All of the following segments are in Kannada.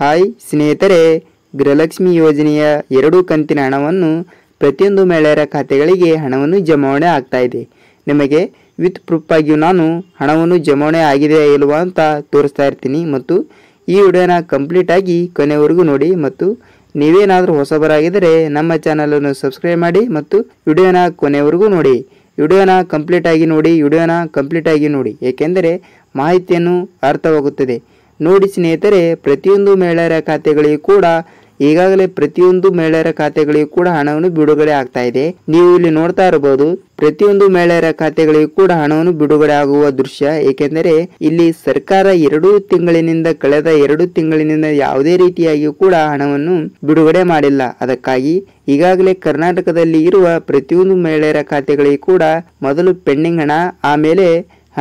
ಹಾಯ್ ಸ್ನೇಹಿತರೆ, ಗೃಹಲಕ್ಷ್ಮಿ ಯೋಜನೆಯ 2 ಕಂತಿನ ಹಣವನ್ನು ಪ್ರತಿಯೊಂದು ಮಹಿಳೆಯರ ಖಾತೆಗಳಿಗೆ ಹಣವನ್ನು ಜಮಾವಣೆ ಆಗ್ತಾ ಇದೆ. ನಿಮಗೆ ವಿತ್ ಪ್ರೂಫ್ ಆಗಿ ನಾನು ಹಣವನ್ನು ಜಮಾವಣೆ ಆಗಿದೆ ಇಲ್ವಾ ಅಂತ ತೋರಿಸ್ತಾ ಇರ್ತೀನಿ. ಮತ್ತು ಈ ವಿಡಿಯೋನ ಕಂಪ್ಲೀಟ್ ಆಗಿ ಕೊನೆವರೆಗೂ ನೋಡಿ. ಮತ್ತು ನೀವೇನಾದರೂ ಹೊಸಬರಾಗಿದ್ದರೆ ನಮ್ಮ ಚಾನಲನ್ನು ಸಬ್ಸ್ಕ್ರೈಬ್ ಮಾಡಿ ಮತ್ತು ವಿಡಿಯೋನ ಕೊನೆವರೆಗೂ ನೋಡಿ. ವಿಡಿಯೋನ ಕಂಪ್ಲೀಟ್ ಆಗಿ ನೋಡಿ ಏಕೆಂದರೆ ಮಾಹಿತಿಯನ್ನು ಅರ್ಥವಾಗುತ್ತದೆ. ನೋಡಿ ಸ್ನೇಹಿತರೆ, ಪ್ರತಿಯೊಂದು ಮಹಿಳೆಯರ ಖಾತೆಗಳಿಗೂ ಕೂಡ ಈಗಾಗಲೇ ಪ್ರತಿಯೊಂದು ಮಹಿಳೆಯರ ಖಾತೆಗಳಿಗೂ ಕೂಡ ಹಣವನ್ನು ಬಿಡುಗಡೆ ಆಗ್ತಾ ಇದೆ. ನೀವು ಇಲ್ಲಿ ನೋಡ್ತಾ ಇರಬಹುದು, ಪ್ರತಿಯೊಂದು ಮಹಿಳೆಯರ ಖಾತೆಗಳಿಗೂ ಕೂಡ ಹಣವನ್ನು ಬಿಡುಗಡೆ ಆಗುವ ದೃಶ್ಯ. ಏಕೆಂದರೆ ಇಲ್ಲಿ ಸರ್ಕಾರ ಕಳೆದ 2 ತಿಂಗಳಿನಿಂದ ಯಾವುದೇ ರೀತಿಯಾಗಿಯೂ ಕೂಡ ಹಣವನ್ನು ಬಿಡುಗಡೆ ಮಾಡಿಲ್ಲ. ಅದಕ್ಕಾಗಿ ಈಗಾಗಲೇ ಕರ್ನಾಟಕದಲ್ಲಿ ಇರುವ ಪ್ರತಿಯೊಂದು ಮಹಿಳೆಯರ ಖಾತೆಗಳಿಗೂ ಕೂಡ ಮೊದಲು ಪೆಂಡಿಂಗ್ ಹಣ, ಆಮೇಲೆ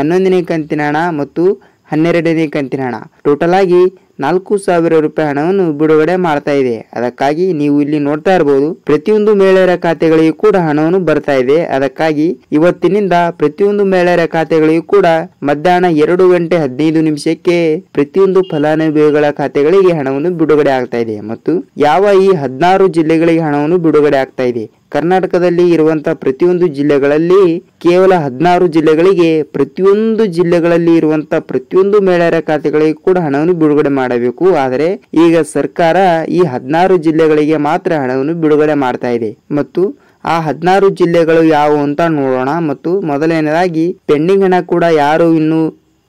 11ನೇ ಕಂತಿನ ಹಣ ಮತ್ತು 12ನೇ ಕಂತಿನ ಹಣ, ಟೋಟಲ್ ಆಗಿ 4,000 ರೂಪಾಯಿ ಹಣವನ್ನು ಬಿಡುಗಡೆ ಮಾಡ್ತಾ ಇದೆ. ಅದಕ್ಕಾಗಿ ನೀವು ಇಲ್ಲಿ ನೋಡ್ತಾ ಇರಬಹುದು, ಪ್ರತಿಯೊಂದು ಮಹಿಳೆಯರ ಖಾತೆಗಳಿಗೂ ಕೂಡ ಹಣವನ್ನು ಬರ್ತಾ ಇದೆ. ಅದಕ್ಕಾಗಿ ಇವತ್ತಿನಿಂದ ಪ್ರತಿಯೊಂದು ಮಹಿಳೆಯರ ಖಾತೆಗಳಿಗೂ ಕೂಡ ಮಧ್ಯಾಹ್ನ 2:15 ಪ್ರತಿಯೊಂದು ಫಲಾನುಭವಿಗಳ ಖಾತೆಗಳಿಗೆ ಹಣವನ್ನು ಬಿಡುಗಡೆ ಆಗ್ತಾ ಇದೆ. ಮತ್ತು ಯಾವ ಈ 16 ಜಿಲ್ಲೆಗಳಿಗೆ ಹಣವನ್ನು ಬಿಡುಗಡೆ ಆಗ್ತಾ ಇದೆ. ಕರ್ನಾಟಕದಲ್ಲಿ ಇರುವಂತಹ ಪ್ರತಿಯೊಂದು ಜಿಲ್ಲೆಗಳಲ್ಲಿ ಕೇವಲ 16 ಜಿಲ್ಲೆಗಳಿಗೆ ಪ್ರತಿಯೊಂದು ಜಿಲ್ಲೆಗಳಲ್ಲಿ ಇರುವಂತಹ ಪ್ರತಿಯೊಂದು ಮಹಿಳೆಯರ ಖಾತೆಗಳಿಗೆ ಕೂಡ ಹಣವನ್ನು ಬಿಡುಗಡೆ ಮಾಡಬೇಕು. ಆದರೆ ಈಗ ಸರ್ಕಾರ ಈ 16 ಜಿಲ್ಲೆಗಳಿಗೆ ಮಾತ್ರ ಹಣವನ್ನು ಬಿಡುಗಡೆ ಮಾಡ್ತಾ ಇದೆ. ಮತ್ತು ಆ 16 ಜಿಲ್ಲೆಗಳು ಯಾವುವು ಅಂತ ನೋಡೋಣ. ಮತ್ತು ಮೊದಲನೇದಾಗಿ ಪೆಂಡಿಂಗ್ ಹಣ ಕೂಡ ಯಾರು ಇನ್ನೂ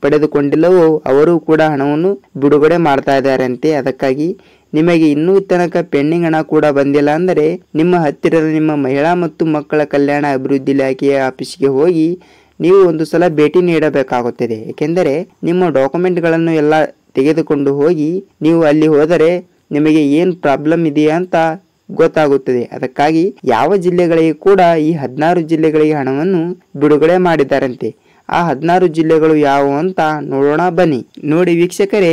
ಪಡೆದುಕೊಂಡಿಲ್ಲವೋ ಅವರು ಕೂಡ ಹಣವನ್ನು ಬಿಡುಗಡೆ ಮಾಡ್ತಾ ಇದ್ದಾರೆ ಅಂತೆ. ಅದಕ್ಕಾಗಿ ನಿಮಗೆ ಇನ್ನೂ ತನಕ ಪೆಂಡಿಂಗ್ ಹಣ ಕೂಡ ಬಂದಿಲ್ಲ ಅಂದರೆ ನಿಮ್ಮ ಹತ್ತಿರದ ನಿಮ್ಮ ಮಹಿಳಾ ಮತ್ತು ಮಕ್ಕಳ ಕಲ್ಯಾಣ ಅಭಿವೃದ್ಧಿ ಇಲಾಖೆಯ ಆಫೀಸ್ಗೆ ಹೋಗಿ ನೀವು ಒಂದು ಸಲ ಭೇಟಿ ನೀಡಬೇಕಾಗುತ್ತದೆ. ಏಕೆಂದರೆ ನಿಮ್ಮ ಡಾಕ್ಯುಮೆಂಟ್ಗಳನ್ನು ಎಲ್ಲ ತೆಗೆದುಕೊಂಡು ಹೋಗಿ ನೀವು ಅಲ್ಲಿ ಹೋದರೆ ನಿಮಗೆ ಏನು ಪ್ರಾಬ್ಲಮ್ ಇದೆಯಾ ಅಂತ ಗೊತ್ತಾಗುತ್ತದೆ. ಅದಕ್ಕಾಗಿ ಯಾವ ಜಿಲ್ಲೆಗಳಿಗೆ ಕೂಡ ಈ 16 ಜಿಲ್ಲೆಗಳಿಗೆ ಹಣವನ್ನು ಬಿಡುಗಡೆ ಮಾಡಿದ್ದಾರಂತೆ. ಆ 16 ಜಿಲ್ಲೆಗಳು ಯಾವುವು ಅಂತ ನೋಡೋಣ ಬನ್ನಿ. ನೋಡಿ ವೀಕ್ಷಕರೇ,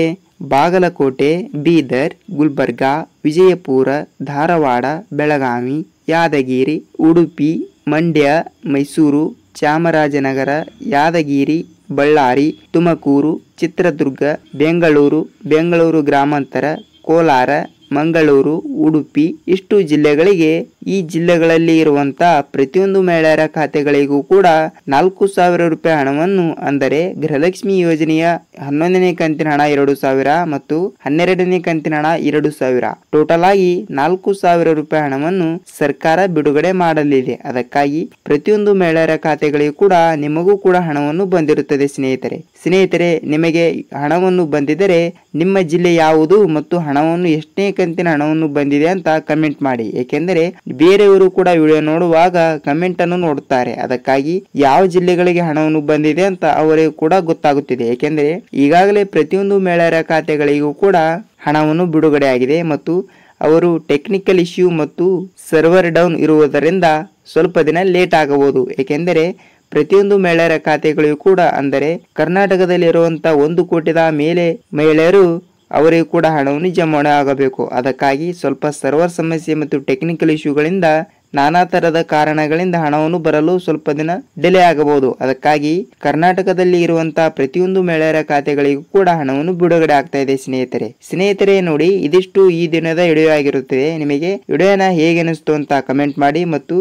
ಬಾಗಲಕೋಟೆ, ಬೀದರ್, ಗುಲ್ಬರ್ಗಾ, ವಿಜಯಪುರ, ಧಾರವಾಡ, ಬೆಳಗಾವಿ, ಯಾದಗಿರಿ, ಉಡುಪಿ, ಮಂಡ್ಯ, ಮೈಸೂರು, ಚಾಮರಾಜನಗರ, ಯಾದಗಿರಿ, ಬಳ್ಳಾರಿ, ತುಮಕೂರು, ಚಿತ್ರದುರ್ಗ, ಬೆಂಗಳೂರು ಗ್ರಾಮಾಂತರ, ಕೋಲಾರ, ಮಂಗಳೂರು, ಉಡುಪಿ, ಇಷ್ಟು ಜಿಲ್ಲೆಗಳಿಗೆ ಈ ಜಿಲ್ಲೆಗಳಲ್ಲಿ ಇರುವಂತಹ ಪ್ರತಿಯೊಂದು ಮಹಿಳೆಯರ ಖಾತೆಗಳಿಗೂ ಕೂಡ 4,000 ರೂಪಾಯಿ ಹಣವನ್ನು, ಅಂದರೆ ಗೃಹಲಕ್ಷ್ಮಿ ಯೋಜನೆಯ 11ನೇ ಕಂತಿನ ಹಣ 2,000 ಮತ್ತು 12ನೇ ಕಂತಿನ ಹಣ 2,000, ಟೋಟಲ್ ಆಗಿ 4,000 ರೂಪಾಯಿ ಹಣವನ್ನು ಸರ್ಕಾರ ಬಿಡುಗಡೆ ಮಾಡಲಿದೆ. ಅದಕ್ಕಾಗಿ ಪ್ರತಿಯೊಂದು ಮಹಿಳೆಯರ ಖಾತೆಗಳಿಗೂ ಕೂಡ ನಿಮಗೂ ಕೂಡ ಹಣವನ್ನು ಬಂದಿರುತ್ತದೆ. ಸ್ನೇಹಿತರೆ, ನಿಮಗೆ ಹಣವನ್ನು ಬಂದಿದ್ದರೆ ನಿಮ್ಮ ಜಿಲ್ಲೆ ಯಾವುದು ಮತ್ತು ಹಣವನ್ನು ಎಷ್ಟನೇ ಕಂತಿನ ಹಣವನ್ನು ಬಂದಿದೆ ಅಂತ ಕಮೆಂಟ್ ಮಾಡಿ. ಏಕೆಂದರೆ ಬೇರೆಯವರು ಕೂಡ ವಿಡಿಯೋ ನೋಡುವಾಗ ಕಮೆಂಟ್ ಅನ್ನು ನೋಡುತ್ತಾರೆ. ಅದಕ್ಕಾಗಿ ಯಾವ ಜಿಲ್ಲೆಗಳಿಗೆ ಹಣವನ್ನು ಬಂದಿದೆ ಅಂತ ಅವರಿಗೂ ಕೂಡ ಗೊತ್ತಾಗುತ್ತಿದೆ. ಏಕೆಂದರೆ ಈಗಾಗಲೇ ಪ್ರತಿಯೊಂದು ಮಹಿಳೆಯರ ಖಾತೆಗಳಿಗೂ ಕೂಡ ಹಣವನ್ನು ಬಿಡುಗಡೆ ಆಗಿದೆ. ಮತ್ತು ಅವರು ಟೆಕ್ನಿಕಲ್ ಇಶ್ಯೂ ಮತ್ತು ಸರ್ವರ್ ಡೌನ್ ಇರುವುದರಿಂದ ಸ್ವಲ್ಪ ದಿನ ಲೇಟ್ ಆಗಬಹುದು. ಏಕೆಂದರೆ ಪ್ರತಿಯೊಂದು ಮಹಿಳೆಯರ ಖಾತೆಗಳಿಗೂ ಕೂಡ, ಅಂದರೆ ಕರ್ನಾಟಕದಲ್ಲಿರುವಂತಹ 1 ಕೋಟಿದ ಮೇಲೆ ಮಹಿಳೆಯರು ಅವರಿಗೂ ಕೂಡ ಹಣವನ್ನು ಜಮಾವಣೆ ಆಗಬೇಕು. ಅದಕ್ಕಾಗಿ ಸ್ವಲ್ಪ ಸರ್ವರ್ ಸಮಸ್ಯೆ ಮತ್ತು ಟೆಕ್ನಿಕಲ್ ಇಶ್ಯೂಗಳಿಂದ ನಾನಾ ತರದ ಕಾರಣಗಳಿಂದ ಹಣವನ್ನು ಬರಲು ಸ್ವಲ್ಪ ದಿನ ಡಿಲೇ ಆಗಬಹುದು. ಅದಕ್ಕಾಗಿ ಕರ್ನಾಟಕದಲ್ಲಿ ಇರುವಂತಹ ಪ್ರತಿಯೊಂದು ಮಹಿಳೆಯರ ಖಾತೆಗಳಿಗೂ ಕೂಡ ಹಣವನ್ನು ಬಿಡುಗಡೆ ಆಗ್ತಾ ಇದೆ. ಸ್ನೇಹಿತರೆ ನೋಡಿ, ಇದಿಷ್ಟು ಈ ದಿನದ ವಿಡಿಯೋ ಆಗಿರುತ್ತದೆ. ನಿಮಗೆ ವಿಡಿಯೋನ ಹೇಗೆ ಅನಿಸ್ತು ಅಂತ ಕಮೆಂಟ್ ಮಾಡಿ. ಮತ್ತು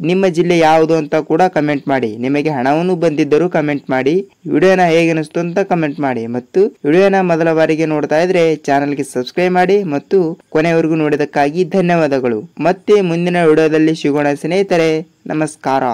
ನಿಮ್ಮ ಜಿಲ್ಲೆ ಯಾವುದು ಅಂತ ಕೂಡ ಕಮೆಂಟ್ ಮಾಡಿ. ನಿಮಗೆ ಹಣವನ್ನು ಬಂದಿದ್ದರೂ ಕಮೆಂಟ್ ಮಾಡಿ. ವಿಡಿಯೋನ ಹೇಗೆ ಅನಿಸ್ತು ಅಂತ ಕಮೆಂಟ್ ಮಾಡಿ. ಮತ್ತು ವಿಡಿಯೋನ ಮೊದಲ ಬಾರಿಗೆ ನೋಡ್ತಾ ಇದ್ರೆ ಚಾನಲ್ಗೆ ಸಬ್ಸ್ಕ್ರೈಬ್ ಮಾಡಿ. ಮತ್ತು ಕೊನೆವರೆಗೂ ನೋಡಿದಕ್ಕಾಗಿ ಧನ್ಯವಾದಗಳು. ಮತ್ತೆ ಮುಂದಿನ ವಿಡಿಯೋದಲ್ಲಿ ಸಿಗೋಣ ಸ್ನೇಹಿತರೆ. ನಮಸ್ಕಾರ.